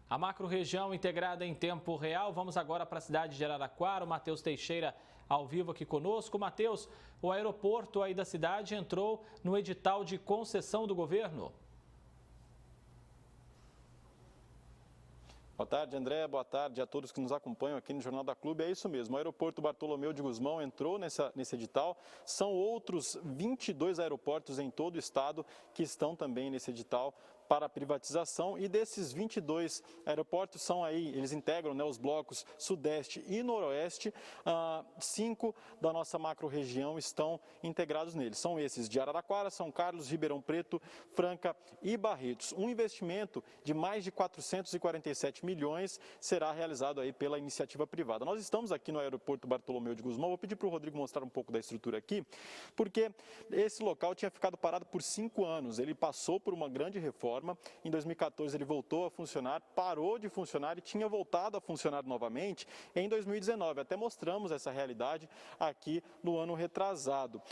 A macro-região integrada em tempo real. Vamos agora para a cidade de Araraquara. O Matheus Teixeira ao vivo aqui conosco. Matheus, o aeroporto aí da cidade entrou no edital de concessão do governo. Boa tarde, André. Boa tarde a todos que nos acompanham aqui no Jornal da Clube. É isso mesmo, o aeroporto Bartolomeu de Gusmão entrou nesse edital. São outros 22 aeroportos em todo o estado que estão também nesse edital para privatização. E desses 22 aeroportos são aí, eles integram, né, os blocos Sudeste e Noroeste. 5 da nossa macro-região estão integrados neles. São esses de Araraquara, São Carlos, Ribeirão Preto, Franca e Barretos. Um investimento de mais de 447 milhões será realizado aí pela iniciativa privada. Nós estamos aqui no aeroporto Bartolomeu de Gusmão. Vou pedir para o Rodrigo mostrar um pouco da estrutura aqui, porque esse local tinha ficado parado por 5 anos. Ele passou por uma grande reforma. Em 2014 ele voltou a funcionar, parou de funcionar e tinha voltado a funcionar novamente em 2019. Até mostramos essa realidade aqui no ano retrasado.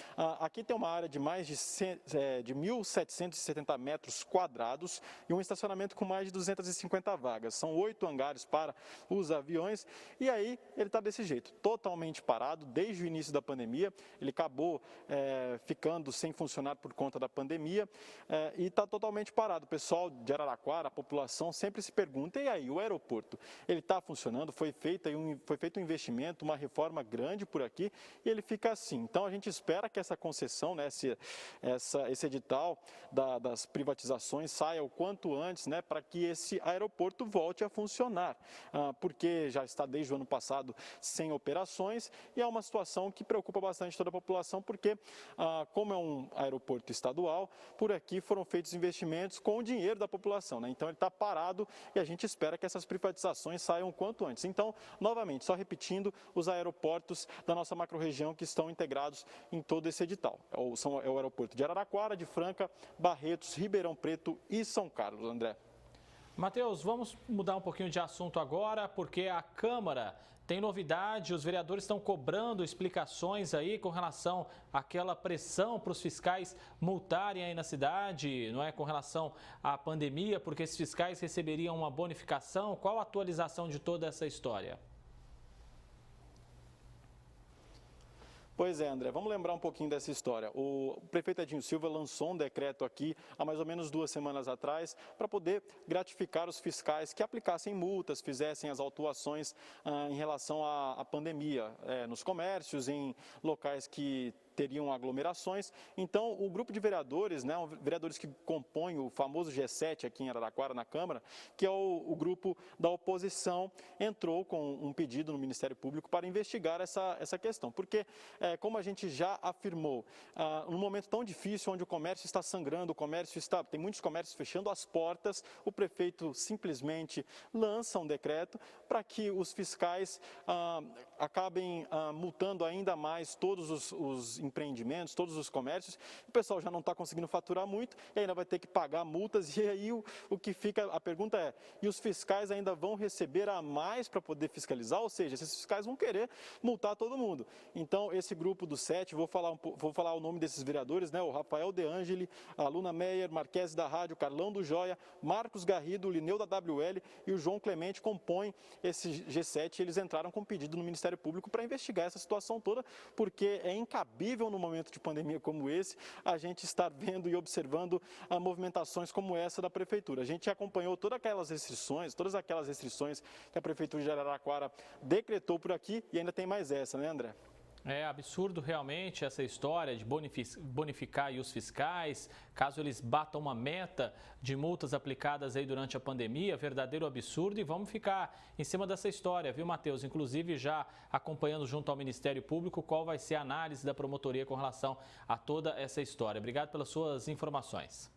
Aqui tem uma área de mais de 1.770 metros quadrados e um estacionamento com mais de 250 vagas. São 8 hangares para os aviões e aí ele está desse jeito, totalmente parado desde o início da pandemia. Ele acabou ficando sem funcionar por conta da pandemia e está totalmente parado. O pessoal de Araraquara, a população sempre se pergunta, e aí, o aeroporto, ele está funcionando? Foi feito um investimento, uma reforma grande por aqui e ele fica assim. Então a gente espera que essa concessão, né, esse edital das privatizações saia o quanto antes, né, para que esse aeroporto volte a funcionar, porque já está desde o ano passado sem operações e é uma situação que preocupa bastante toda a população, porque como é um aeroporto estadual, por aqui foram feitos investimentos com o dinheiro da população, né? Então ele está parado e a gente espera que essas privatizações saiam o quanto antes. Então, novamente, só repetindo, os aeroportos da nossa macro-região que estão integrados em todo esse edital. É o aeroporto de Araraquara, de Franca, Barretos, Ribeirão Preto e São Carlos, André. Matheus, vamos mudar um pouquinho de assunto agora, porque a Câmara tem novidade, os vereadores estão cobrando explicações aí com relação àquela pressão para os fiscais multarem aí na cidade, não é, com relação à pandemia, porque esses fiscais receberiam uma bonificação. Qual a atualização de toda essa história? Pois é, André, vamos lembrar um pouquinho dessa história. O prefeito Edinho Silva lançou um decreto aqui há mais ou menos 2 semanas atrás para poder gratificar os fiscais que aplicassem multas, fizessem as autuações em relação à pandemia, nos comércios, em locais que teriam aglomerações. Então, o grupo de vereadores, né, vereadores que compõem o famoso G7 aqui em Araraquara, na Câmara, que é o grupo da oposição, entrou com um pedido no Ministério Público para investigar essa questão. Porque, como a gente já afirmou, num momento tão difícil, onde o comércio está sangrando, tem muitos comércios fechando as portas, o prefeito simplesmente lança um decreto para que os fiscais acabem multando ainda mais todos os empreendimentos, todos os comércios. O pessoal já não está conseguindo faturar muito e ainda vai ter que pagar multas. E aí o que fica, a pergunta é, e os fiscais ainda vão receber a mais para poder fiscalizar? Ou seja, esses fiscais vão querer multar todo mundo. Então, esse grupo do 7, vou falar o nome desses vereadores, né? O Rafael De Angeli, a Luna Meyer, Marquese da Rádio, Carlão do Joia, Marcos Garrido, Lineu da WL e o João Clemente compõem esse G7. Eles entraram com pedido no Ministério Público para investigar essa situação toda, porque é incabível num momento de pandemia como esse, a gente estar vendo e observando movimentações como essa da Prefeitura. A gente acompanhou todas aquelas restrições que a Prefeitura de Araraquara decretou por aqui e ainda tem mais essa, né, André? É absurdo realmente essa história de bonificar aí os fiscais, caso eles batam uma meta de multas aplicadas aí durante a pandemia, verdadeiro absurdo, e vamos ficar em cima dessa história, viu, Matheus? Inclusive já acompanhando junto ao Ministério Público qual vai ser a análise da promotoria com relação a toda essa história. Obrigado pelas suas informações.